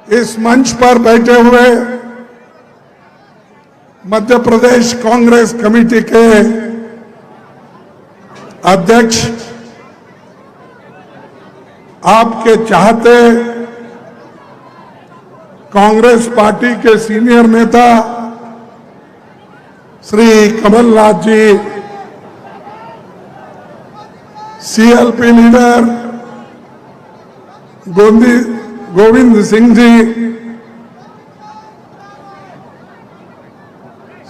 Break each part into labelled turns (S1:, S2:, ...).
S1: इस मंच पर बैठे हुए मध्य प्रदेश कांग्रेस कमेटी के अध्यक्ष, आपके चाहते कांग्रेस पार्टी के सीनियर नेता श्री कमलनाथ जी, सीएलपी लीडर गोविंद सिंह जी,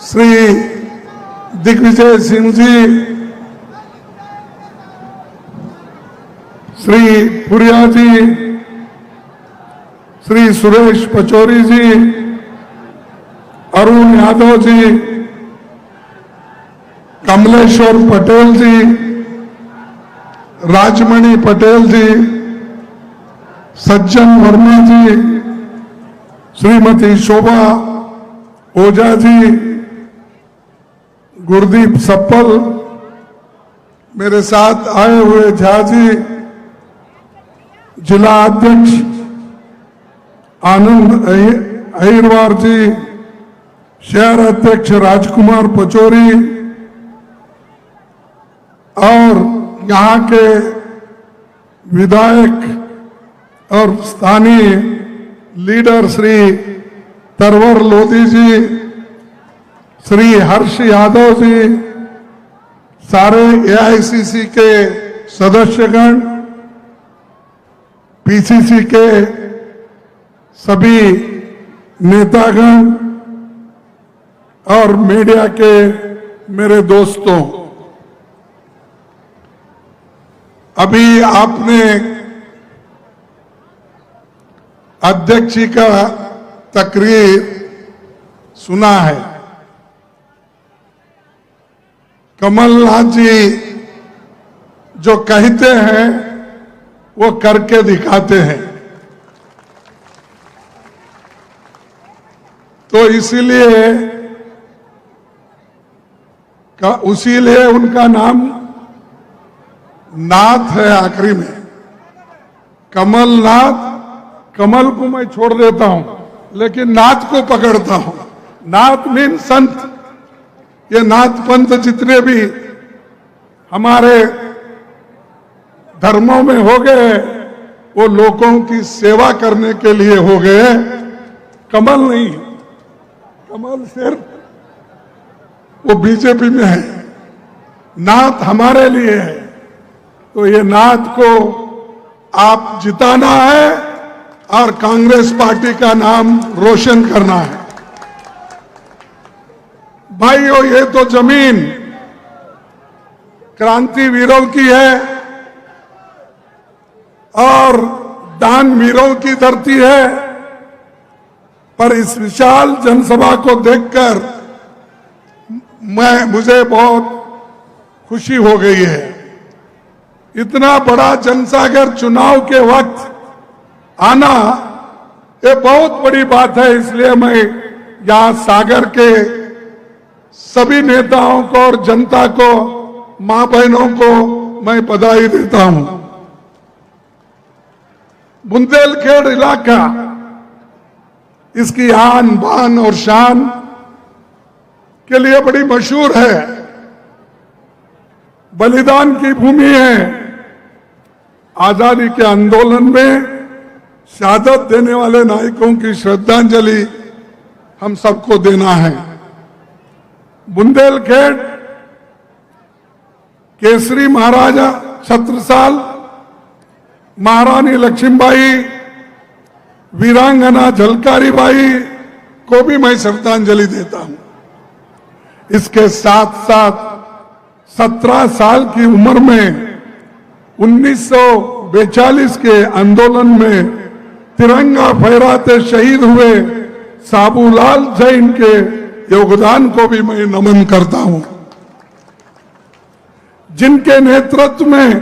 S1: श्री दिग्विजय सिंह जी, श्री पुरिया जी, श्री सुरेश पचौरी जी, अरुण यादव जी, कमलेश्वर पटेल जी, राजमणि पटेल जी, सज्जन वर्मा जी, श्रीमती शोभा ओझा जी, गुरदीप सप्पल, मेरे साथ आए हुए झा जी, जिला अध्यक्ष आनंद अहिरवार जी, शहर अध्यक्ष राजकुमार पचौरी और यहाँ के विधायक और स्थानीय लीडर श्री तरवर लोधी जी, श्री हर्ष यादव जी, सारे एआईसीसी के सदस्यगण, पीसीसी के सभी नेतागण और मीडिया के मेरे दोस्तों, अभी आपने अध्यक्ष जी का तकरीर सुना है। कमलनाथ जी जो कहते हैं वो करके दिखाते हैं, तो इसीलिए उनका नाम नाथ है आखिरी में। कमलनाथ, कमल को मैं छोड़ देता हूं लेकिन नाथ को पकड़ता हूं। नाथ मीन संत। ये नाथ पंथ जितने भी हमारे धर्मों में हो गए वो लोगों की सेवा करने के लिए हो गए, कमल नहीं। कमल सिर्फ वो बीजेपी में है, नाथ हमारे लिए है। तो ये नाथ को आप जिताना है और कांग्रेस पार्टी का नाम रोशन करना है। भाइयों, ये तो जमीन क्रांति वीरों की है और दान वीरों की धरती है, पर इस विशाल जनसभा को देखकर मुझे बहुत खुशी हो गई है। इतना बड़ा जनसागर चुनाव के वक्त आना ये बहुत बड़ी बात है। इसलिए मैं यहां सागर के सभी नेताओं को और जनता को, मां बहनों को मैं बधाई देता हूं। बुंदेलखंड इलाका इसकी आन बान और शान के लिए बड़ी मशहूर है, बलिदान की भूमि है। आजादी के आंदोलन में शहादत देने वाले नायकों की श्रद्धांजलि हम सबको देना है। बुंदेलखंड केसरी महाराजा छत्रसाल, महारानी लक्ष्मीबाई, वीरांगना झलकारी बाई को भी मैं श्रद्धांजलि देता हूं। इसके साथ साथ 17 साल की उम्र में 1942 के आंदोलन में तिरंगा फहराते शहीद हुए साबूलाल जैन के योगदान को भी मैं नमन करता हूं, जिनके नेतृत्व में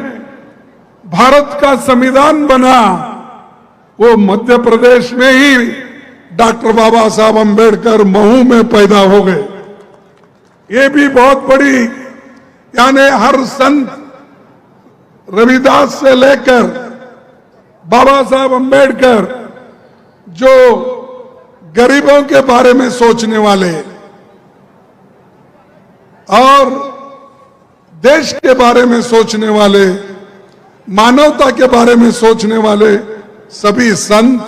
S1: भारत का संविधान बना। वो मध्य प्रदेश में ही डॉक्टर बाबा साहब अंबेडकर महू में पैदा हो गए। ये भी बहुत बड़ी, यानी हर संत रविदास से लेकर बाबा साहब अंबेडकर जो गरीबों के बारे में सोचने वाले और देश के बारे में सोचने वाले, मानवता के बारे में सोचने वाले सभी संत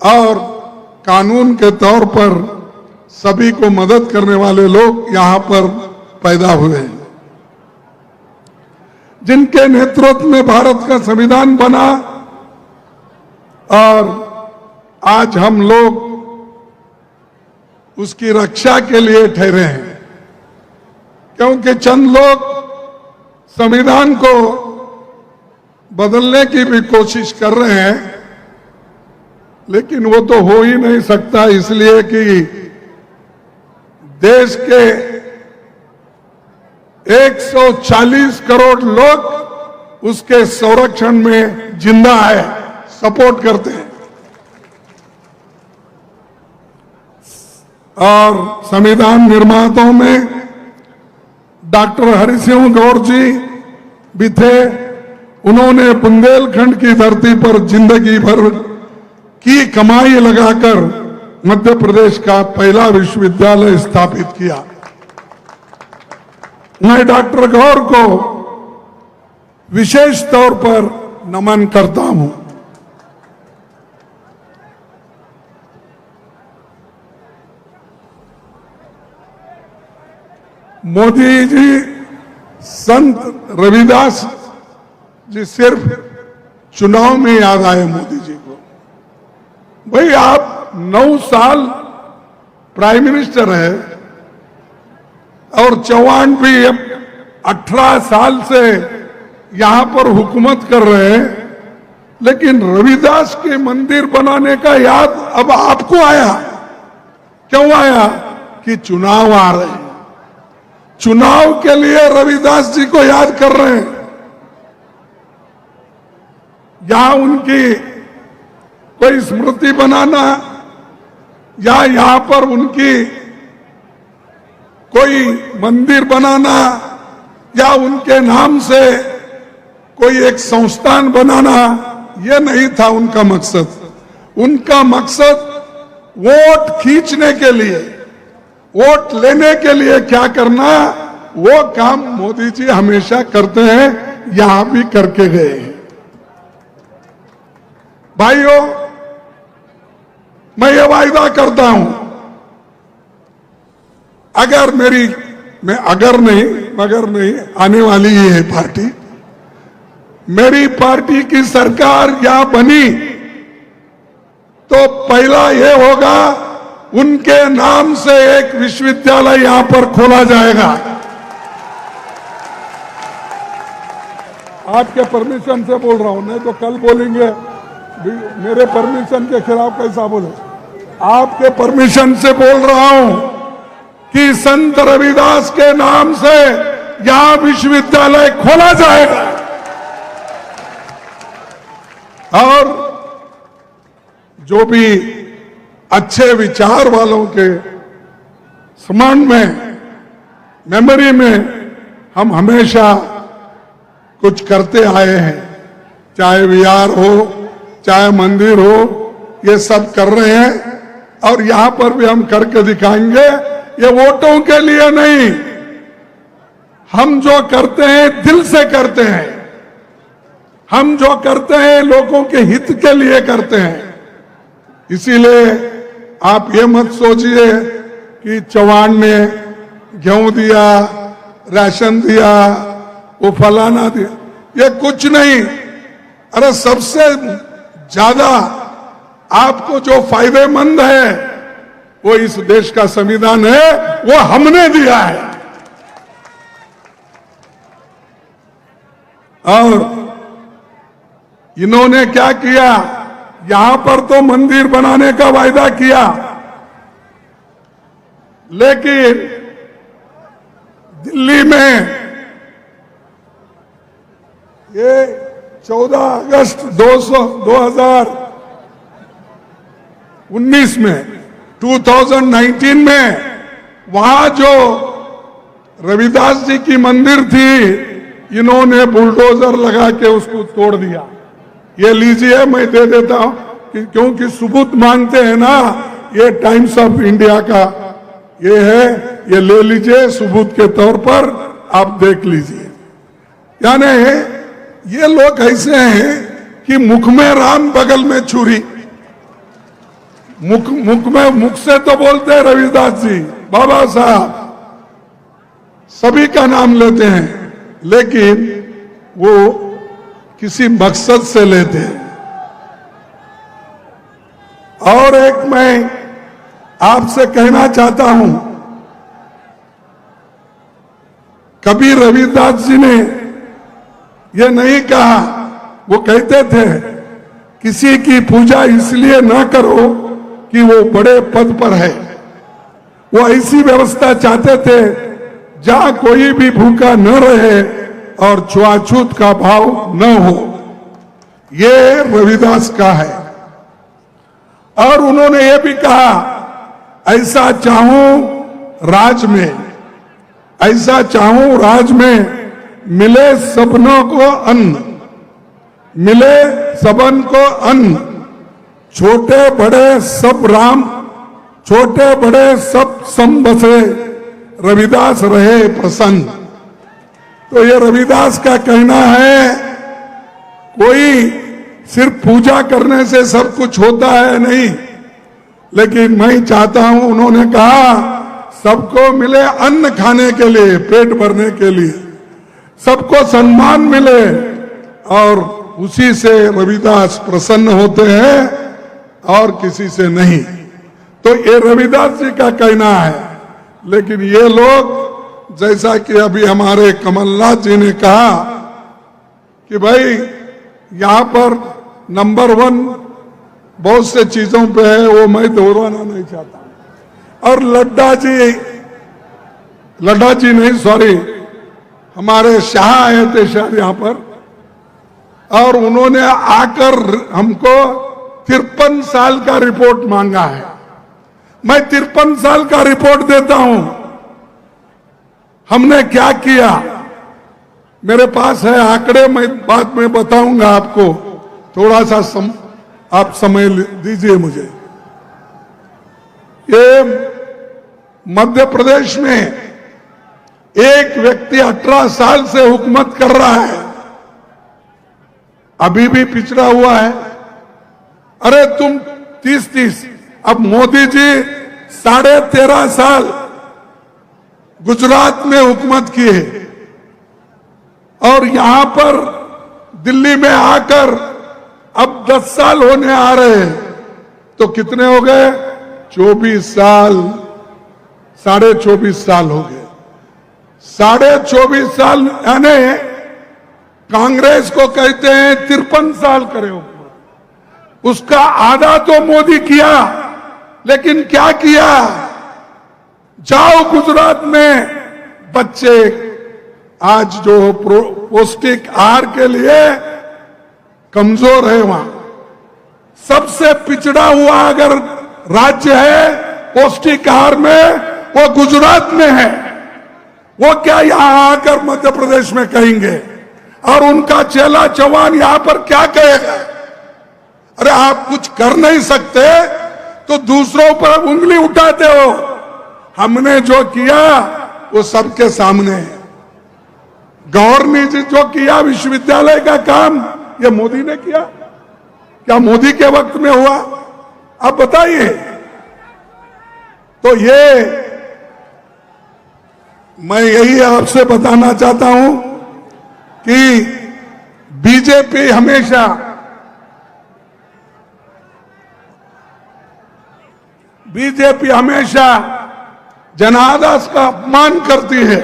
S1: और कानून के तौर पर सभी को मदद करने वाले लोग यहां पर पैदा हुए हैं, जिनके नेतृत्व में भारत का संविधान बना। और आज हम लोग उसकी रक्षा के लिए ठहरे हैं, क्योंकि चंद लोग संविधान को बदलने की भी कोशिश कर रहे हैं, लेकिन वो तो हो ही नहीं सकता, इसलिए कि देश के 140 करोड़ लोग उसके संरक्षण में जिंदा है, सपोर्ट करते हैं। और संविधान निर्माताओं में डॉक्टर हरिसिंह गौर जी भी थे। उन्होंने बुंदेलखंड की धरती पर जिंदगी भर की कमाई लगाकर मध्य प्रदेश का पहला विश्वविद्यालय स्थापित किया। मैं डॉक्टर गौर को विशेष तौर पर नमन करता हूं। मोदी जी, संत रविदास जी सिर्फ चुनाव में याद आए मोदी जी को। भाई आप 9 साल प्राइम मिनिस्टर है और चौहान भी 18 साल से यहां पर हुकूमत कर रहे हैं, लेकिन रविदास के मंदिर बनाने का याद अब आपको आया। क्यों आया? कि चुनाव आ रहे हैं, चुनाव के लिए रविदास जी को याद कर रहे हैं। यहां उनकी कोई स्मृति बनाना या यहां पर उनकी कोई मंदिर बनाना या उनके नाम से कोई एक संस्थान बनाना, यह नहीं था उनका मकसद। उनका मकसद वोट खींचने के लिए, वोट लेने के लिए क्या करना, वो काम मोदी जी हमेशा करते हैं, यहां भी करके गए हैं। भाइयों, मैं ये वायदा करता हूं, अगर मगर नहीं आने वाली ही है पार्टी, मेरी पार्टी की सरकार यहां बनी तो पहला ये होगा, उनके नाम से एक विश्वविद्यालय यहां पर खोला जाएगा। आपके परमिशन से बोल रहा हूं, नहीं तो कल बोलेंगे मेरे परमिशन के खिलाफ कैसा बोले। आपके परमिशन से बोल रहा हूं कि संत रविदास के नाम से यहां विश्वविद्यालय खोला जाएगा। और जो भी अच्छे विचार वालों के स्मरण में, मेमोरी में हम हमेशा कुछ करते आए हैं, चाहे विहार हो, चाहे मंदिर हो, ये सब कर रहे हैं और यहां पर भी हम करके दिखाएंगे। ये वोटों के लिए नहीं, हम जो करते हैं दिल से करते हैं, हम जो करते हैं लोगों के हित के लिए करते हैं। इसीलिए आप ये मत सोचिए कि चौहान ने गेहूं दिया, राशन दिया, वो फलाना दिया, ये कुछ नहीं। अरे सबसे ज्यादा आपको जो फायदेमंद है वो इस देश का संविधान है, वो हमने दिया है। और इन्होंने क्या किया, यहां पर तो मंदिर बनाने का वायदा किया, लेकिन दिल्ली में ये 14 अगस्त 2019 में वहां जो रविदास जी की मंदिर थी, इन्होंने बुलडोजर लगा के उसको तोड़ दिया। ये लीजिए, मैं दे देता हूं, क्योंकि सबूत मांगते हैं ना, ये टाइम्स ऑफ इंडिया का ये है, ये ले लीजिए सबूत के तौर पर, आप देख लीजिए। यानी ये लोग ऐसे हैं कि मुख में राम बगल में छुरी। मुख से तो बोलते हैं रविदास जी, बाबा साहब, सभी का नाम लेते हैं, लेकिन वो किसी मकसद से लेते हैं। और एक मैं आपसे कहना चाहता हूं, कभी रविदास जी ने ये नहीं कहा, वो कहते थे किसी की पूजा इसलिए ना करो कि वो बड़े पद पर है। वो ऐसी व्यवस्था चाहते थे जहां कोई भी भूखा न रहे और छुआछूत का भाव न हो। ये रविदास का है। और उन्होंने ये भी कहा, ऐसा चाहूं राज में, ऐसा चाहूं राज में मिले सबनों को अन्न, मिले सबन को अन्न, छोटे बड़े सब राम, छोटे बड़े सब सम बसे, रविदास रहे प्रसन्न। तो ये रविदास का कहना है, कोई सिर्फ पूजा करने से सब कुछ होता है नहीं, लेकिन मैं चाहता हूं, उन्होंने कहा सबको मिले अन्न खाने के लिए, पेट भरने के लिए, सबको सम्मान मिले, और उसी से रविदास प्रसन्न होते हैं और किसी से नहीं। तो ये रविदास जी का कहना है। लेकिन ये लोग, जैसा कि अभी हमारे कमलनाथ जी ने कहा कि भाई यहां पर नंबर 1 बहुत से चीजों पे है, वो मैं दोहराना नहीं चाहता। और लड्डा जी नहीं, सॉरी, हमारे शाह आए थे शायद यहां पर, और उन्होंने आकर हमको 53 साल का रिपोर्ट मांगा है। मैं 53 साल का रिपोर्ट देता हूं, हमने क्या किया, मेरे पास है आंकड़े, मैं बाद में बताऊंगा आपको, थोड़ा सा आप समय दीजिए मुझे। ये मध्य प्रदेश में एक व्यक्ति 18 साल से हुकूमत कर रहा है, अभी भी पिछड़ा हुआ है। अरे तुम 30-30, अब मोदी जी 13.5 साल गुजरात में हुकूमत किए, और यहां पर दिल्ली में आकर अब 10 साल होने आ रहे हैं, तो कितने हो गए? 24 साल, 24.5 साल हो गए। 24.5 साल, यानी कांग्रेस को कहते हैं 53 साल करे हुकूमत, उसका आधा तो मोदी किया, लेकिन क्या किया? जाओ गुजरात में, बच्चे आज जो पौष्टिक आहार के लिए कमजोर है, वहां सबसे पिछड़ा हुआ अगर राज्य है पौष्टिक आहार में, वो गुजरात में है। वो क्या यहां आकर मध्य प्रदेश में कहेंगे? और उनका चेला चौहान यहां पर क्या कहेगा? अरे आप कुछ कर नहीं सकते तो दूसरों पर उंगली उठाते हो। हमने जो किया वो सबके सामने है। गौर ने जो किया विश्वविद्यालय का काम, ये मोदी ने किया? क्या मोदी के वक्त में हुआ? आप बताइए। तो ये मैं यही आपसे बताना चाहता हूं कि बीजेपी हमेशा जनादेश का अपमान करती है।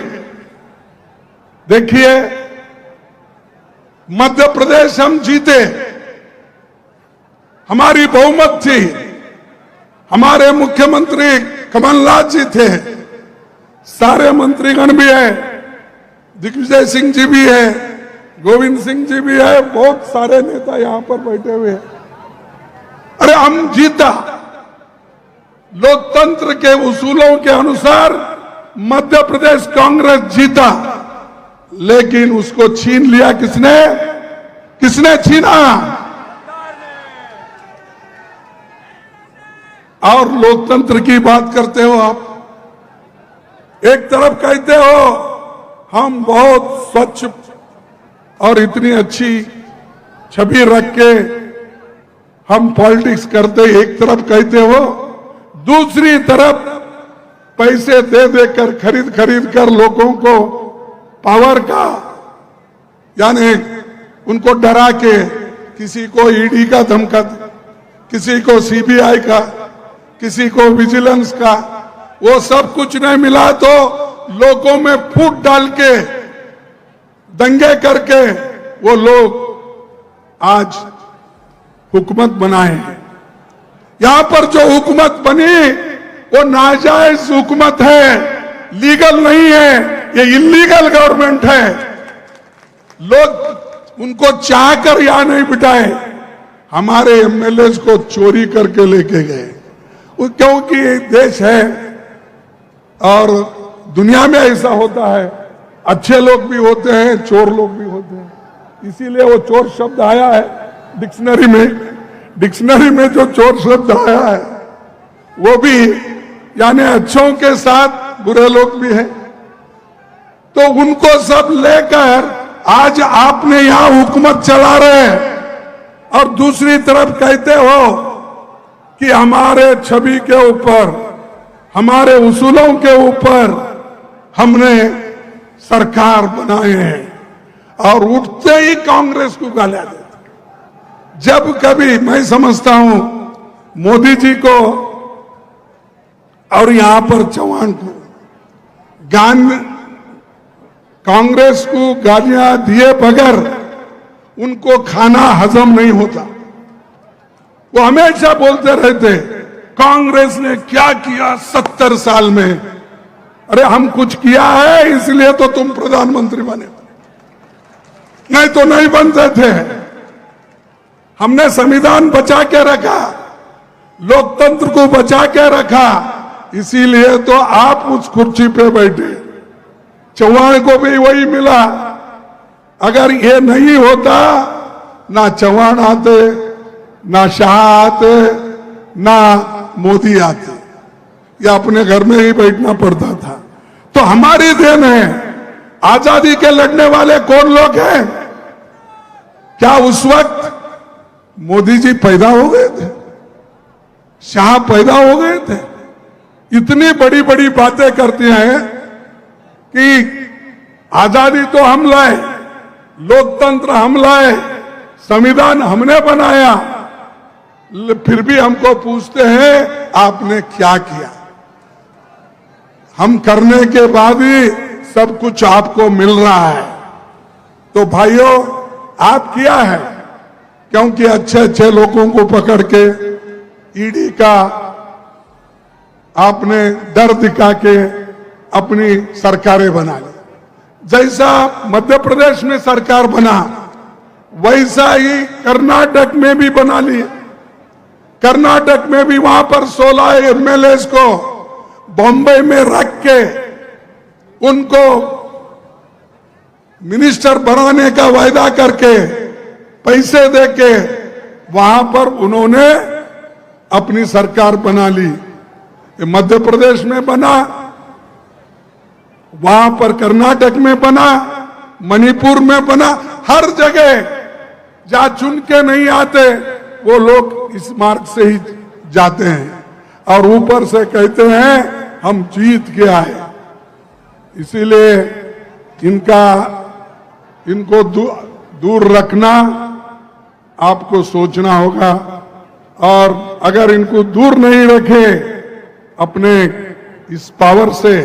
S1: देखिए, मध्य प्रदेश हम जीते, हमारी बहुमत थी, हमारे मुख्यमंत्री कमलनाथ जी थे, सारे मंत्रीगण भी है, दिग्विजय सिंह जी भी है, गोविंद सिंह जी भी है, बहुत सारे नेता यहां पर बैठे हुए हैं। अरे हम जीता, लोकतंत्र के उसूलों के अनुसार मध्य प्रदेश कांग्रेस जीता, लेकिन उसको छीन लिया किसने? किसने छीना? और लोकतंत्र की बात करते हो आप। एक तरफ कहते हो हम बहुत स्वच्छ और इतनी अच्छी छवि रख के हम पॉलिटिक्स करते, एक तरफ कहते हो, दूसरी तरफ पैसे दे देकर खरीद कर लोगों को पावर का, यानी उनको डरा के, किसी को ईडी का धमका, किसी को सीबीआई का, किसी को विजिलेंस का, वो सब कुछ नहीं मिला तो लोगों में फूट डाल के दंगे करके वो लोग आज हुकूमत बनाए हैं। यहां पर जो हुकूमत बनी वो नाजायज हुकूमत है, लीगल नहीं है, ये इलीगल गवर्नमेंट है। लोग उनको चाह कर यहां नहीं बिठाए, हमारे एमएलए को चोरी करके लेके गए, क्योंकि देश है और दुनिया में ऐसा होता है, अच्छे लोग भी होते हैं, चोर लोग भी होते हैं। इसीलिए वो चोर शब्द आया है डिक्शनरी में जो चोर शब्द आया है वो भी यानी अच्छों के साथ बुरे लोग भी हैं। तो उनको सब लेकर आज आपने यहां हुकूमत चला रहे हैं और दूसरी तरफ कहते हो कि हमारे छवि के ऊपर, हमारे उसूलों के ऊपर हमने सरकार बनाए हैं और उठते ही कांग्रेस को गालियां देते। जब कभी मैं समझता हूं मोदी जी को और यहां पर चौहान को कांग्रेस को गालियां दिए बगैर उनको खाना हजम नहीं होता। वो हमेशा बोलते रहते कांग्रेस ने क्या किया 70 साल में। अरे हम कुछ किया है इसलिए तो तुम प्रधानमंत्री बने, नहीं तो नहीं बनते थे। हमने संविधान बचा के रखा, लोकतंत्र को बचा के रखा, इसीलिए तो आप उस कुर्सी पे बैठे। चौहान को भी वही मिला। अगर ये नहीं होता ना चौहान आते, ना शाह आते, ना मोदी आते, या अपने घर में ही बैठना पड़ता था। तो हमारी देन है। आजादी के लड़ने वाले कौन लोग हैं? क्या उस वक्त मोदी जी पैदा हो गए थे? शाह पैदा हो गए थे? इतनी बड़ी बड़ी बातें करते हैं कि आजादी तो हम लाए, लोकतंत्र हम लाए, संविधान हमने बनाया, फिर भी हमको पूछते हैं आपने क्या किया। हम करने के बाद ही सब कुछ आपको मिल रहा है। तो भाइयों आप किया है, क्योंकि अच्छे अच्छे लोगों को पकड़ के ईडी का आपने डर दिखा के अपनी सरकारें बना ली। जैसा मध्य प्रदेश में सरकार बना वैसा ही कर्नाटक में भी बना ली। कर्नाटक में भी वहां पर 16 एमएलए को बॉम्बे में रख के उनको मिनिस्टर बनाने का वायदा करके पैसे देके वहां पर उन्होंने अपनी सरकार बना ली। मध्य प्रदेश में बना, वहां पर कर्नाटक में बना, मणिपुर में बना, हर जगह जहां चुन के नहीं आते वो लोग इस मार्ग से ही जाते हैं और ऊपर से कहते हैं हम जीत के आए। इसीलिए इनको दूर रखना आपको सोचना होगा, और अगर इनको दूर नहीं रखे अपने इस पावर से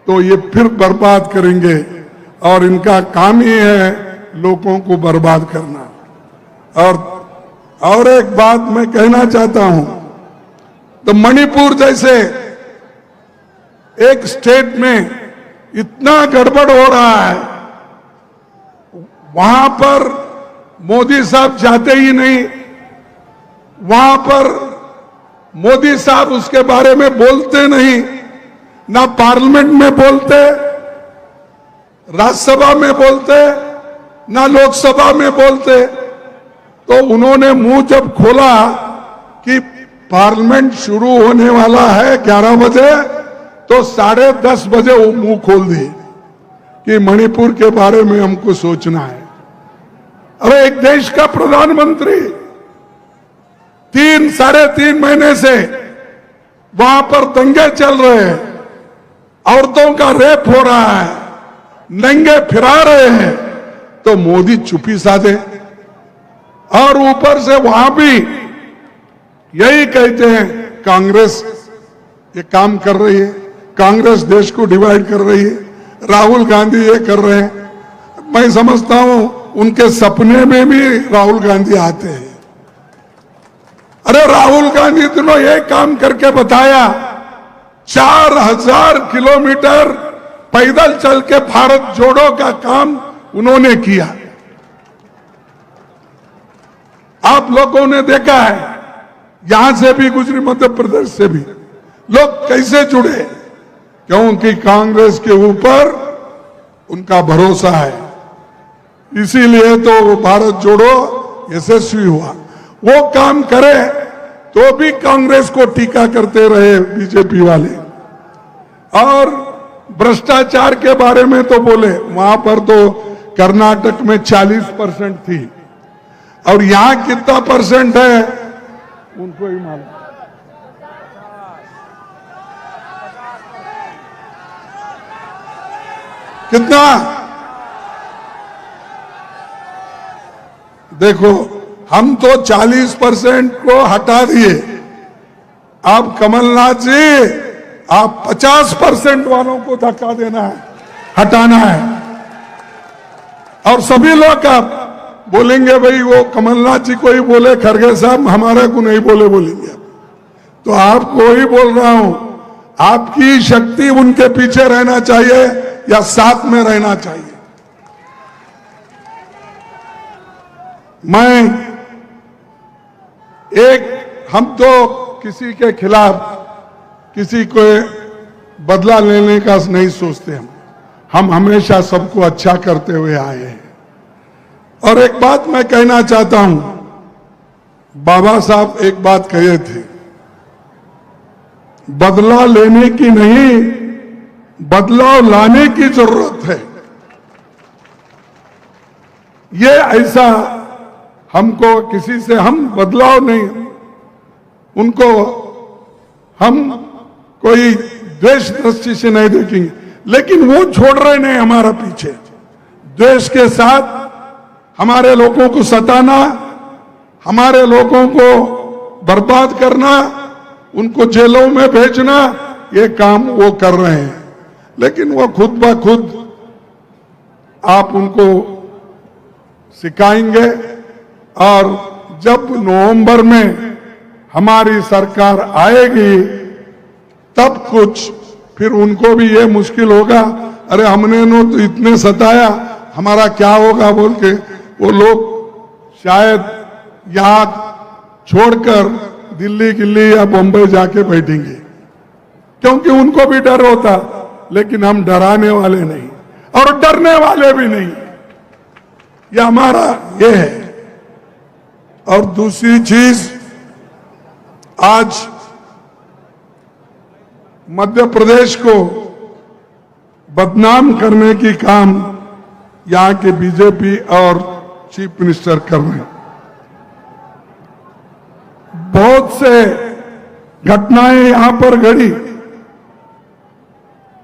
S1: तो ये फिर बर्बाद करेंगे, और इनका काम ही है लोगों को बर्बाद करना। और एक बात मैं कहना चाहता हूं, तो मणिपुर जैसे एक स्टेट में इतना गड़बड़ हो रहा है, वहां पर मोदी साहब जाते ही नहीं, वहां पर मोदी साहब उसके बारे में बोलते नहीं, ना पार्लियामेंट में बोलते, राज्यसभा में बोलते, ना लोकसभा में बोलते। तो उन्होंने मुंह जब खोला कि पार्लियामेंट शुरू होने वाला है 11 बजे, तो 10:30 बजे वो मुंह खोल दिए कि मणिपुर के बारे में हमको सोचना है। अरे एक देश का प्रधानमंत्री 3-3.5 महीने से वहां पर दंगे चल रहे हैं, औरतों का रेप हो रहा है, नंगे फिरा रहे हैं, तो मोदी चुप्पी साधे। और ऊपर से वहां भी यही कहते हैं कांग्रेस ये काम कर रही है, कांग्रेस देश को डिवाइड कर रही है, राहुल गांधी ये कर रहे हैं। मैं समझता हूं उनके सपने में भी राहुल गांधी आते हैं। अरे राहुल गांधी दोनों ये काम करके बताया, 4000 किलोमीटर पैदल चल के भारत जोड़ो का काम उन्होंने किया। आप लोगों ने देखा है, यहां से भी गुजरी, मध्य प्रदेश से भी लोग कैसे जुड़े, क्योंकि कांग्रेस के ऊपर उनका भरोसा है। इसीलिए तो भारत जोड़ो यशस्वी हुआ। वो काम करे तो भी कांग्रेस को टीका करते रहे बीजेपी वाले, और भ्रष्टाचार के बारे में तो बोले। वहां पर तो कर्नाटक में 40% थी, और यहां कितना परसेंट है उनको ही मालूम। कितना? देखो, हम तो 40% को हटा दिए। अब कमलनाथ जी, आप 50% वालों को धक्का देना है, हटाना है। और सभी लोग आप बोलेंगे भाई वो कमलनाथ जी को ही बोले, खड़गे साहब हमारे को नहीं बोले, बोलेंगे। तो आपको ही बोल रहा हूं, आपकी शक्ति उनके पीछे रहना चाहिए या साथ में रहना चाहिए। हम तो किसी के खिलाफ किसी को बदला लेने का नहीं सोचते। हम हमेशा सबको अच्छा करते हुए आए हैं। और एक बात मैं कहना चाहता हूं, बाबा साहब एक बात कहे थे, बदला लेने की नहीं, बदलाव लाने की जरूरत है। ये ऐसा हमको किसी से हम बदलाव नहीं, उनको हम कोई द्वेष दृष्टि से नहीं देखेंगे, लेकिन वो छोड़ रहे नहीं हमारा पीछे। द्वेष के साथ हमारे लोगों को सताना, हमारे लोगों को बर्बाद करना, उनको जेलों में भेजना, ये काम वो कर रहे हैं। लेकिन वो खुद ब खुद आप उनको सिखाएंगे, और जब नवंबर में हमारी सरकार आएगी तब कुछ फिर उनको भी ये मुश्किल होगा, अरे हमने तो इतने सताया, हमारा क्या होगा बोल के वो लोग शायद यहां छोड़कर दिल्ली गिल्ली या बम्बई जाके बैठेंगे, क्योंकि उनको भी डर होता। लेकिन हम डराने वाले नहीं और डरने वाले भी नहीं, ये हमारा ये है। और दूसरी चीज, आज मध्य प्रदेश को बदनाम करने की काम यहां के बीजेपी और चीफ मिनिस्टर कर रहे हैं। बहुत से घटनाएं यहां पर घड़ी,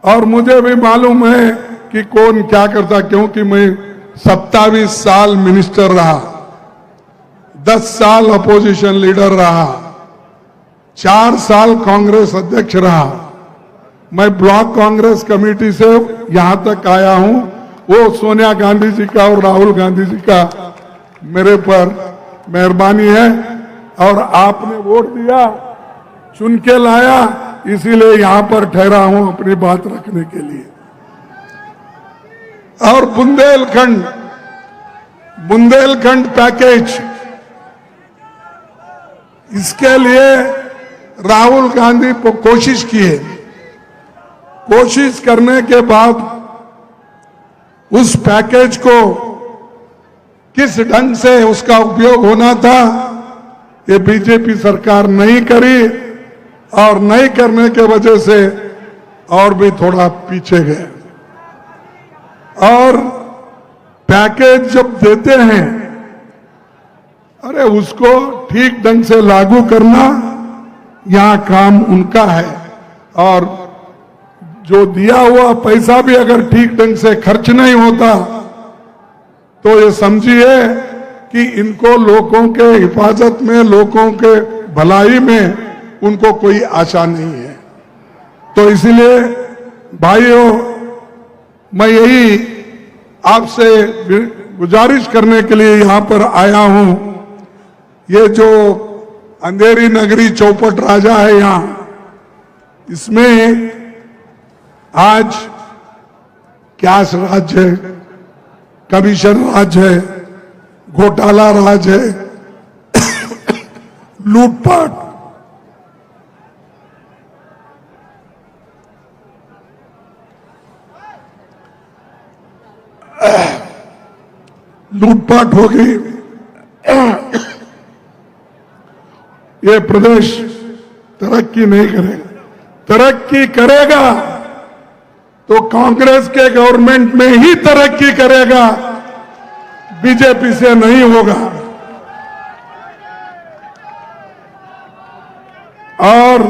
S1: और मुझे भी मालूम है कि कौन क्या करता, क्योंकि मैं 27 साल मिनिस्टर रहा, 10 साल अपोजिशन लीडर रहा, 4 साल कांग्रेस अध्यक्ष रहा। मैं ब्लॉक कांग्रेस कमेटी से यहां तक आया हूं। वो सोनिया गांधी जी का और राहुल गांधी जी का मेरे पर मेहरबानी है, और आपने वोट दिया, चुन के लाया, इसीलिए यहां पर ठहरा हूं अपनी बात रखने के लिए। और बुंदेलखंड पैकेज, इसके लिए राहुल गांधी को कोशिश किए, कोशिश करने के बाद उस पैकेज को किस ढंग से उसका उपयोग होना था ये बीजेपी सरकार नहीं करी और नहीं करने के वजह से और भी थोड़ा पीछे गए। और पैकेज जब देते हैं, अरे उसको ठीक ढंग से लागू करना यहां काम उनका है, और जो दिया हुआ पैसा भी अगर ठीक ढंग से खर्च नहीं होता तो ये समझिए कि इनको लोगों के हिफाजत में, लोगों के भलाई में उनको कोई आशा नहीं है। तो इसलिए भाइयों, मैं यही आपसे गुजारिश करने के लिए यहां पर आया हूं। ये जो अंधेरी नगरी चौपट राजा है यहां, इसमें आज कैश राज है, कमीशन राज है, घोटाला राज है, लूटपाट, लूटपाट हो गई। ये प्रदेश तरक्की नहीं करेगा। तरक्की करेगा तो कांग्रेस के गवर्नमेंट में ही तरक्की करेगा, बीजेपी से नहीं होगा। और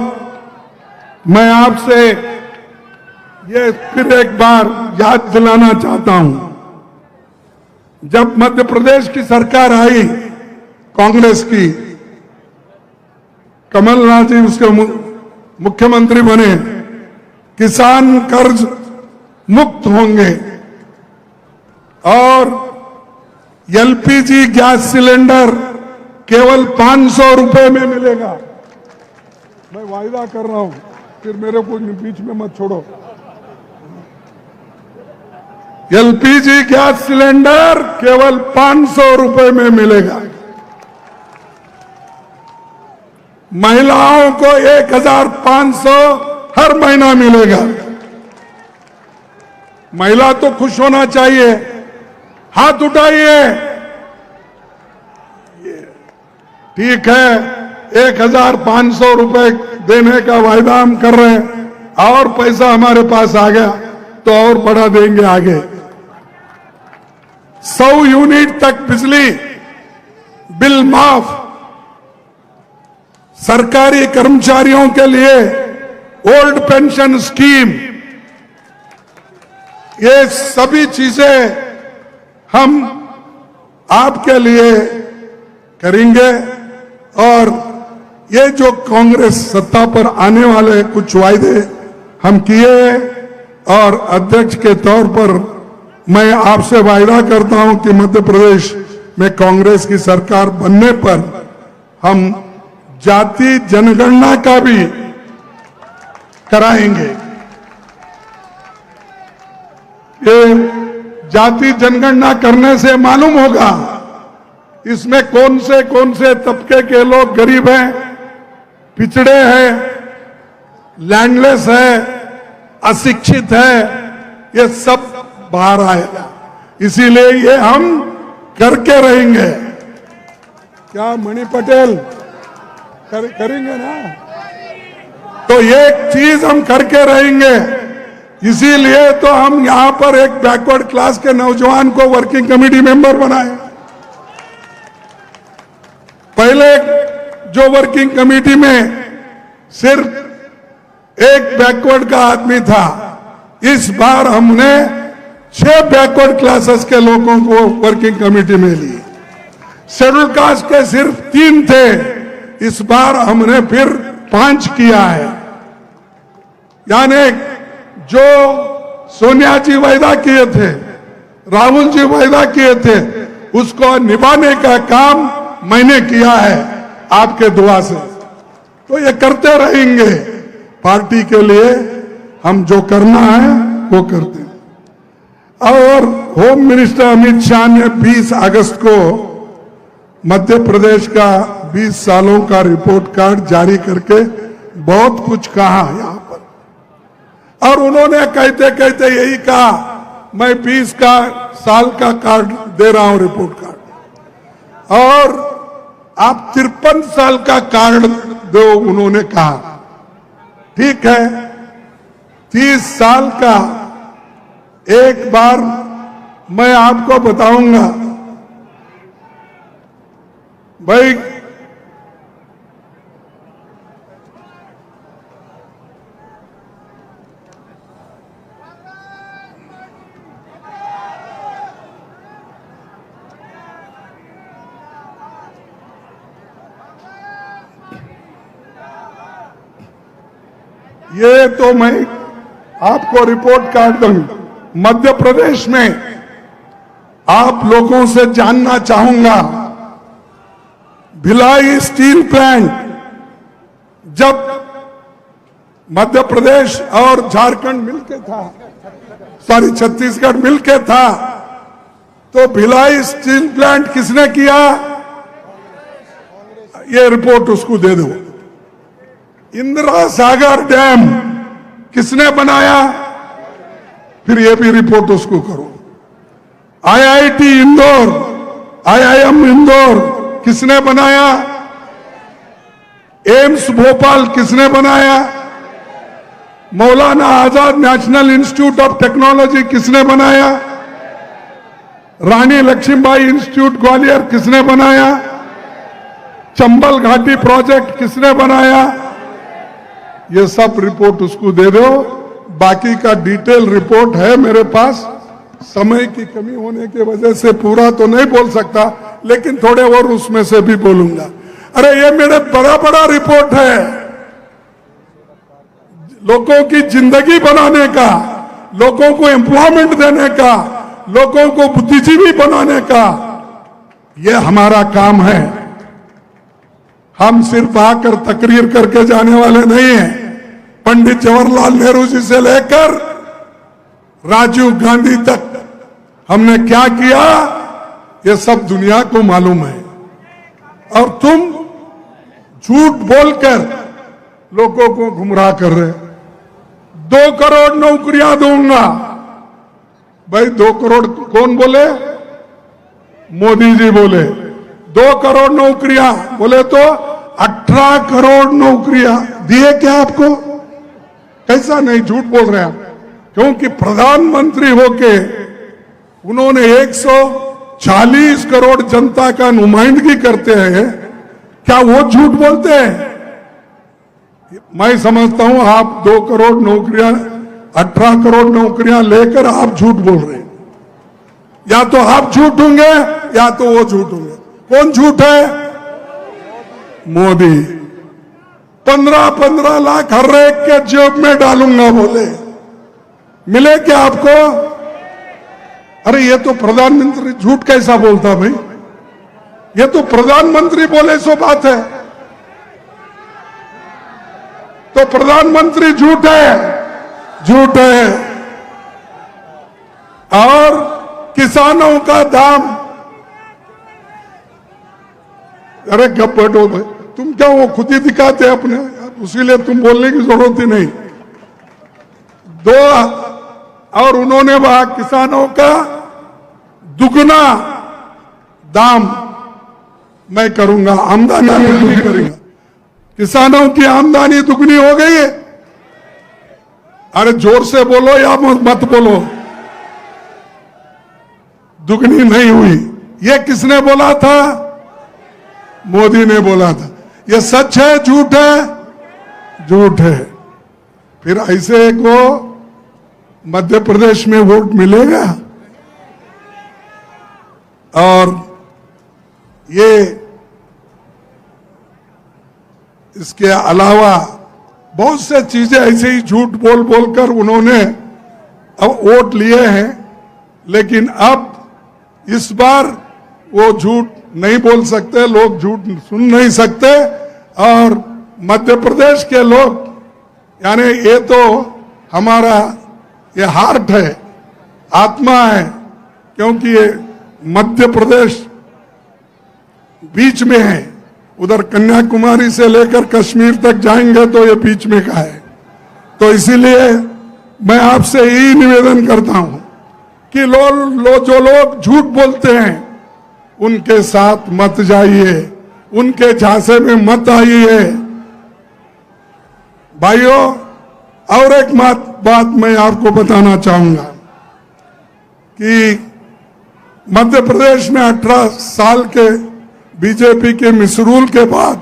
S1: मैं आपसे ये फिर एक बार याद दिलाना चाहता हूं, जब मध्य प्रदेश की सरकार आई कांग्रेस की, कमलनाथ जी उसके मुख्यमंत्री बने, किसान कर्ज मुक्त होंगे और एलपीजी गैस सिलेंडर केवल 500 रुपए में मिलेगा। मैं वायदा कर रहा हूं, फिर मेरे को बीच में मत छोड़ो। एलपीजी गैस सिलेंडर केवल 500 रुपए में मिलेगा। महिलाओं को 1500 हर महीना मिलेगा। महिला तो खुश होना चाहिए, हाथ उठाइए। ठीक है, 1500 रुपए देने का वायदा हम कर रहे हैं, और पैसा हमारे पास आ गया तो और बढ़ा देंगे आगे। 100 यूनिट तक बिजली बिल माफ, सरकारी कर्मचारियों के लिए ओल्ड पेंशन स्कीम, ये सभी चीजें हम आपके लिए करेंगे। और ये जो कांग्रेस सत्ता पर आने वाले कुछ वायदे हम किए, और अध्यक्ष के तौर पर मैं आपसे वायदा करता हूं कि मध्य प्रदेश में कांग्रेस की सरकार बनने पर हम जाति जनगणना का भी कराएंगे। ये जाति जनगणना करने से मालूम होगा इसमें कौन से तबके के लोग गरीब हैं, पिछड़े हैं, लैंडलेस है, अशिक्षित है, ये सब बाहर आएगा। इसीलिए ये हम करके रहेंगे। क्या मणि पटेल करेंगे ना? तो ये चीज हम करके रहेंगे। इसीलिए तो हम यहां पर एक बैकवर्ड क्लास के नौजवान को वर्किंग कमेटी मेंबर बनाए। पहले जो वर्किंग कमेटी में सिर्फ एक बैकवर्ड का आदमी था, इस बार हमने 6 बैकवर्ड क्लासेस के लोगों को वर्किंग कमेटी में ली। शेड्यूल कास्ट के सिर्फ 3 थे, इस बार हमने फिर 5 किया है। यानी जो सोनिया जी वायदा किए थे, राहुल जी वायदा किए थे, उसको निभाने का काम मैंने किया है आपके दुआ से। तो ये करते रहेंगे। पार्टी के लिए हम जो करना है वो करते हैं। और होम मिनिस्टर अमित शाह ने 20 अगस्त को मध्य प्रदेश का 20 सालों का रिपोर्ट कार्ड जारी करके बहुत कुछ कहा यहां पर, और उन्होंने कहते कहते यही कहा, मैं 20 साल का कार्ड दे रहा हूं, रिपोर्ट कार्ड। और आप 53 साल का कार्ड दो, उन्होंने कहा। ठीक है, 30 साल का एक बार मैं आपको बताऊंगा भाई, ये तो मैं आपको रिपोर्ट कार्ड दूंगा। मध्य प्रदेश में आप लोगों से जानना चाहूंगा, भिलाई स्टील प्लांट जब मध्य प्रदेश और झारखंड मिलके था, सॉरी छत्तीसगढ़ मिलके था, तो भिलाई स्टील प्लांट किसने किया? ये रिपोर्ट उसको दे दो। इंदिरा सागर डैम किसने बनाया? फिर ये भी रिपोर्ट उसको करो। आईआईटी इंदौर, आईआईएम इंदौर किसने बनाया? एम्स भोपाल किसने बनाया? Maulana Azad national institute of technology किसने बनाया? रानी लक्ष्मीबाई इंस्टीट्यूट ग्वालियर किसने बनाया? चंबल घाटी प्रोजेक्ट किसने बनाया? ये सब रिपोर्ट उसको दे दो। बाकी का डिटेल रिपोर्ट है मेरे पास, समय की कमी होने की वजह से पूरा तो नहीं बोल सकता, लेकिन थोड़े और उसमें से भी बोलूंगा। अरे ये मेरे बड़ा बड़ा रिपोर्ट है, लोगों की जिंदगी बनाने का, लोगों को एम्प्लॉयमेंट देने का, लोगों को बुद्धिजीवी बनाने का, ये हमारा काम है। हम सिर्फ आकर तकरीर करके जाने वाले नहीं हैं। पंडित जवाहरलाल नेहरू जी से लेकर राजीव गांधी तक हमने क्या किया, ये सब दुनिया को मालूम है। और तुम झूठ बोलकर लोगों को गुमराह कर रहे। 2 करोड़ नौकरियां दूंगा। भाई 2 करोड़ कौन बोले? मोदी जी बोले 2 करोड़ नौकरियां, बोले तो 18 करोड़ नौकरियां दिए क्या आपको? कैसा नहीं, झूठ बोल रहे हैं। क्योंकि प्रधानमंत्री होके उन्होंने 140 करोड़ जनता का नुमाइंदगी करते हैं, क्या वो झूठ बोलते हैं? मैं समझता हूं आप 2 करोड़ नौकरियां, 18 करोड़ नौकरियां लेकर आप झूठ बोल रहे हैं। या तो आप झूठ होंगे या तो वो झूठ होंगे। कौन झूठ है? मोदी। 15-15 लाख हर एक के जेब में डालूंगा बोले, मिले क्या आपको? अरे ये तो प्रधानमंत्री झूठ कैसा बोलता भाई? ये तो प्रधानमंत्री बोले सो बात है, तो प्रधानमंत्री झूठ है, झूठ है। और किसानों का दाम, अरे गप बैठो भाई, तुम क्या वो खुद ही दिखाते अपने, उसीलिए तुम बोलने की जरूरत ही नहीं। 2 और उन्होंने वहां किसानों का दुगना दाम मैं करूंगा, आमदनी दुगनी करूंगा। किसानों की आमदनी दुगनी हो गई है। अरे जोर से बोलो या मत बोलो, दुगनी नहीं हुई। ये किसने बोला था? मोदी ने बोला था। ये सच है झूठ है? झूठ है। फिर ऐसे को मध्य प्रदेश में वोट मिलेगा? और ये इसके अलावा बहुत से चीजें ऐसे ही झूठ बोल बोलकर उन्होंने अब वोट लिए हैं, लेकिन अब इस बार वो झूठ नहीं बोल सकते, लोग झूठ सुन नहीं सकते। और मध्य प्रदेश के लोग, यानी ये तो हमारा ये हार्ट है, आत्मा है, क्योंकि ये मध्य प्रदेश बीच में है। उधर कन्याकुमारी से लेकर कश्मीर तक जाएंगे तो ये बीच में का है। तो इसीलिए मैं आपसे यही निवेदन करता हूं कि जो लोग झूठ बोलते हैं उनके साथ मत जाइए, उनके झांसे में मत आइए भाइयों। और एक बात मैं आपको बताना चाहूंगा कि मध्य प्रदेश में 18 साल के बीजेपी के मिसरूल के बाद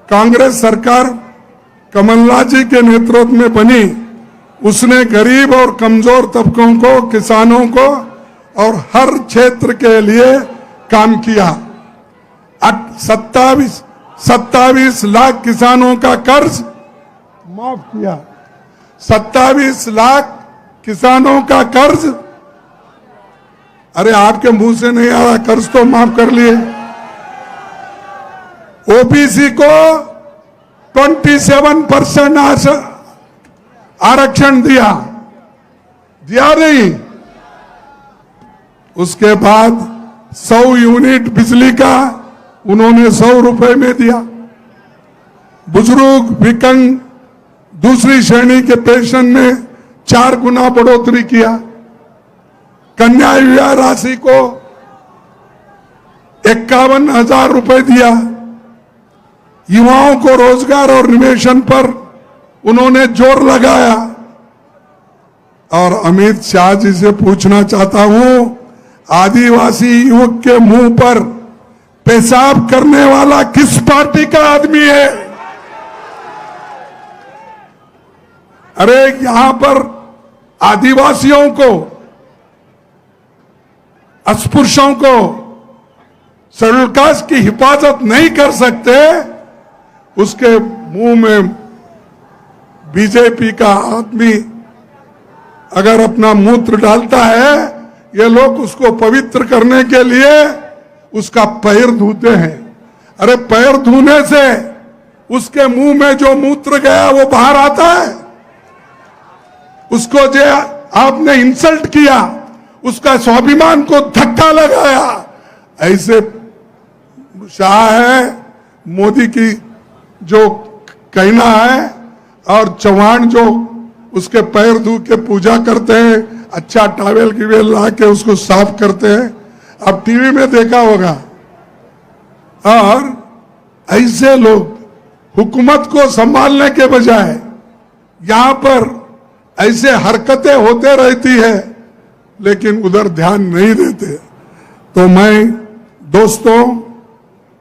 S1: कांग्रेस सरकार कमलनाथ जी के नेतृत्व में बनी। उसने गरीब और कमजोर तबकों को, किसानों को और हर क्षेत्र के लिए काम किया। 27 लाख किसानों का कर्ज माफ किया। 27 लाख किसानों का कर्ज, अरे आपके मुंह से नहीं आ रहा, कर्ज तो माफ कर लिए। ओबीसी को 27% आरक्षण दिया नहीं। उसके बाद 100 यूनिट बिजली का उन्होंने 100 रुपए में दिया। बुजुर्ग, विकलांग, दूसरी श्रेणी के पेंशन में 4 गुना बढ़ोतरी किया। कन्या विवाह राशि को 51,000 रुपए दिया। युवाओं को रोजगार और निवेशन पर उन्होंने जोर लगाया। और अमित शाह जी से पूछना चाहता हूं, आदिवासी युवक के मुंह पर पेशाब करने वाला किस पार्टी का आदमी है? अरे यहां पर आदिवासियों को, अस्पृश्यों को, शेड्यूल कास्ट की हिफाजत नहीं कर सकते, उसके मुंह में बीजेपी का आदमी अगर अपना मूत्र डालता है, ये लोग उसको पवित्र करने के लिए उसका पैर धोते हैं। अरे पैर धोने से उसके मुंह में जो मूत्र गया वो बाहर आता है। उसको जो आपने इंसल्ट किया, उसका स्वाभिमान को धक्का लगाया। ऐसे शाह है, मोदी की जो कहना है, और चौहान जो उसके पैर धो के पूजा करते हैं, अच्छा टावेल की वेल ला के उसको साफ करते हैं, अब टीवी में देखा होगा। और ऐसे लोग हुकूमत को संभालने के बजाय यहां पर ऐसे हरकतें होते रहती है, लेकिन उधर ध्यान नहीं देते। तो मैं दोस्तों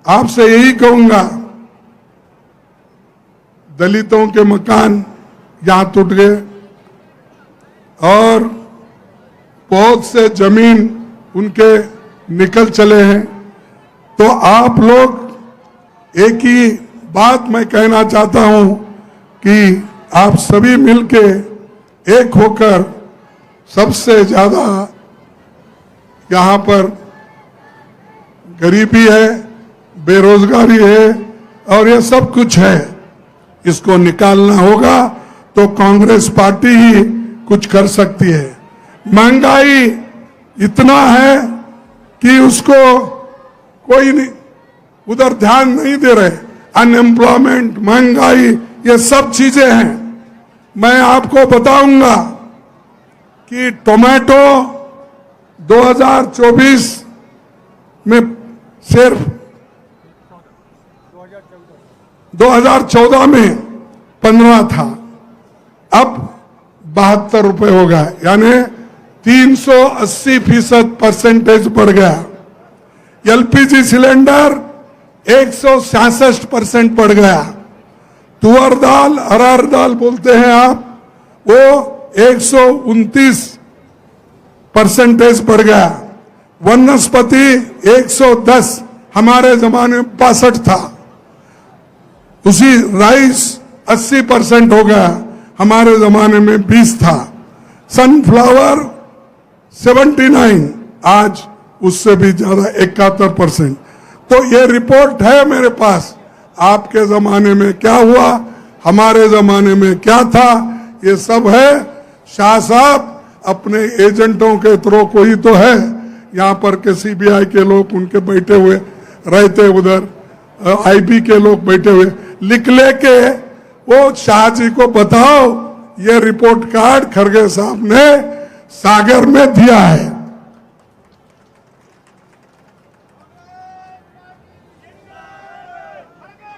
S1: आपसे यही कहूंगा, दलितों के मकान यहां टूट गए और बहुत से जमीन उनके निकल चले हैं। तो आप लोग, एक ही बात मैं कहना चाहता हूं कि आप सभी मिलके एक होकर, सबसे ज्यादा यहां पर गरीबी है, बेरोजगारी है और ये सब कुछ है, इसको निकालना होगा। तो कांग्रेस पार्टी ही कुछ कर सकती है। महंगाई इतना है कि उसको कोई नहीं, उधर ध्यान नहीं दे रहे। अनएम्प्लॉयमेंट, महंगाई, ये सब चीजें हैं। मैं आपको बताऊंगा कि टोमेटो 2024 में सिर्फ 2014 में 15 था, अब 72 रुपए हो गया, यानी 380% बढ़ गया। एलपीजी सिलेंडर 166% बढ़ गया। तुअर दाल, अरहर दाल बोलते हैं आप, वो 129% बढ़ गया। वनस्पति 110, हमारे जमाने में 62 था। उसी राइस 80% हो गया, हमारे जमाने में 20 था। सनफ्लावर 79, आज उससे भी ज्यादा 71%। तो ये रिपोर्ट है मेरे पास, आपके जमाने में क्या हुआ, हमारे जमाने में क्या था, ये सब है। शाह साहब अपने एजेंटों के थ्रू को ही तो है, यहाँ पर के सीबीआई के लोग उनके बैठे हुए रहते, उधर आईबी के लोग बैठे हुए, लिख लेके वो शाह जी को बताओ, ये रिपोर्ट कार्ड खरगे साहब ने सागर में दिया है।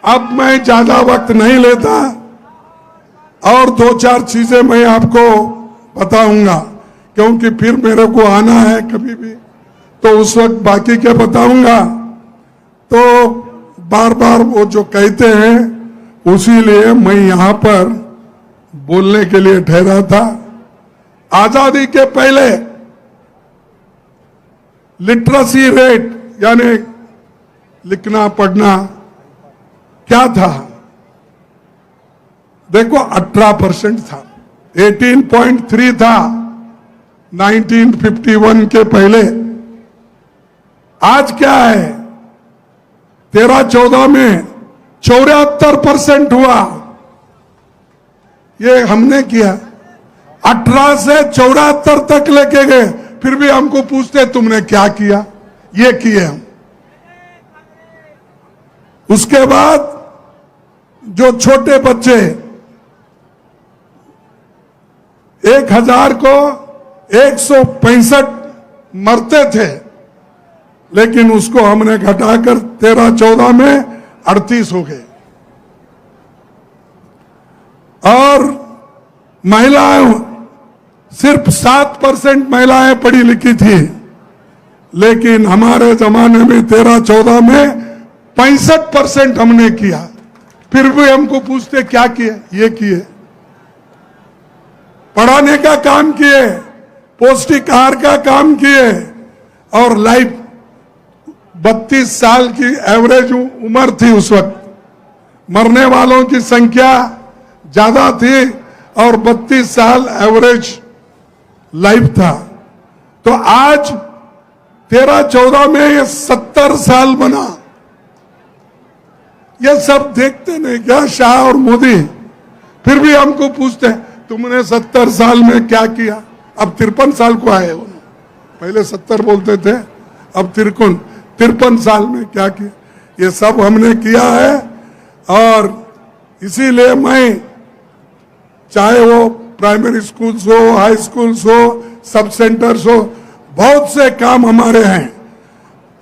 S1: अब मैं ज्यादा वक्त नहीं लेता और दो चार चीजें मैं आपको बताऊंगा, क्योंकि फिर मेरे को आना है कभी भी, तो उस वक्त बाकी क्या बताऊंगा। तो बार बार वो जो कहते हैं, उसी लिए मैं यहां पर बोलने के लिए ठहरा था। आजादी के पहले लिटरेसी रेट यानी लिखना पढ़ना क्या था? देखो 18% था, 18.3 था 1951 के पहले। आज क्या है? 13-14 में 74% हुआ। ये हमने किया। 18 से 74 तक लेके गए, फिर भी हमको पूछते तुमने क्या किया? ये किए हम। उसके बाद जो छोटे बच्चे 1000 को 165 मरते थे, लेकिन उसको हमने घटाकर 13-14 में 38 हो गए। और महिलाएं सिर्फ 7% महिलाएं पढ़ी लिखी थी, लेकिन हमारे जमाने में 13-14 में 65% हमने किया। फिर भी हमको पूछते क्या किए? ये किए। पढ़ाने का काम किए, पौष्टिक आहार का काम किए, और लाइफ 32 साल की एवरेज उम्र थी उस वक्त। मरने वालों की संख्या ज्यादा थी और 32 साल एवरेज लाइफ था। तो आज 13-14 में ये 70 साल बना। ये सब देखते नहीं क्या शाह और मोदी? फिर भी हमको पूछते हैं तुमने 70 साल में क्या किया? अब 53 साल को आए हो, पहले 70 बोलते थे, अब 53 साल में क्या किया? ये सब हमने किया है। और इसीलिए मैं, चाहे वो प्राइमरी स्कूल्स हो, हाई स्कूल्स हो, सब सेंटर्स हो, बहुत से काम हमारे हैं।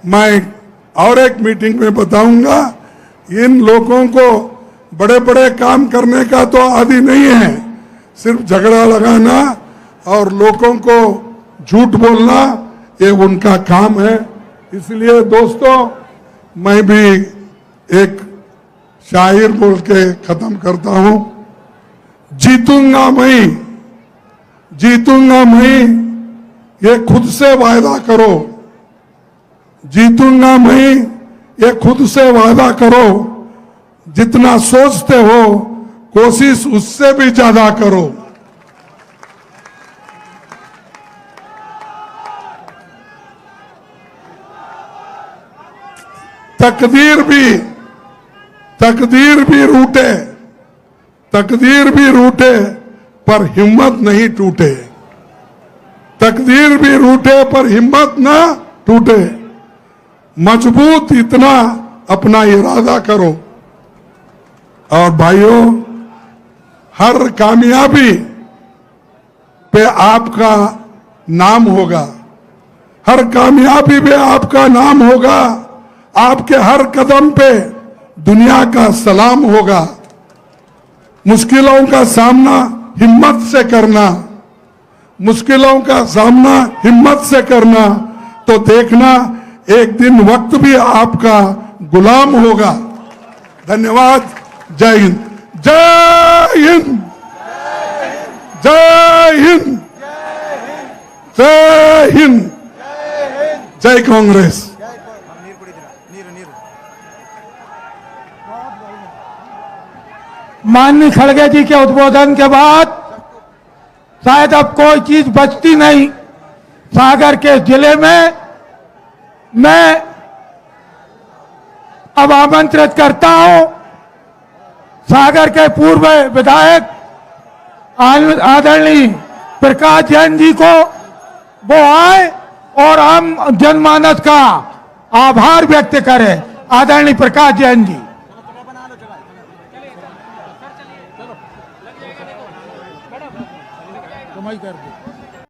S1: मैं और एक मीटिंग में बताऊंगा। इन लोगों को बड़े बड़े काम करने का तो आदि नहीं है, सिर्फ झगड़ा लगाना और लोगों को झूठ बोलना, ये उनका काम है। इसलिए दोस्तों, मैं भी एक शायर बोल के खत्म करता हूं। जीतूंगा मैं, जीतूंगा मैं, ये खुद से वायदा करो। जीतूंगा मैं, ये खुद से वादा करो। जितना सोचते हो कोशिश उससे भी ज्यादा करो। तकदीर भी रूठे पर हिम्मत नहीं टूटे। तकदीर भी रूठे पर हिम्मत ना टूटे। मजबूत इतना अपना इरादा करो। और भाइयों, हर कामयाबी पे आपका नाम होगा। हर कामयाबी पे आपका नाम होगा। आपके हर कदम पे दुनिया का सलाम होगा। मुश्किलों का सामना हिम्मत से करना, मुश्किलों का सामना हिम्मत से करना, तो देखना एक दिन वक्त भी आपका गुलाम होगा। धन्यवाद। जय हिंद। जय हिंद। जय हिंद। जय हिंद। जय कांग्रेस।
S2: माननीय खड़गे जी के उद्बोधन के बाद शायद अब कोई चीज बचती नहीं सागर के जिले में। मैं अब आमंत्रित करता हूं सागर के पूर्व विधायक आदरणीय प्रकाश जैन जी को, वो आए और हम जनमानस का आभार व्यक्त करें। आदरणीय प्रकाश जैन जी। कर दो।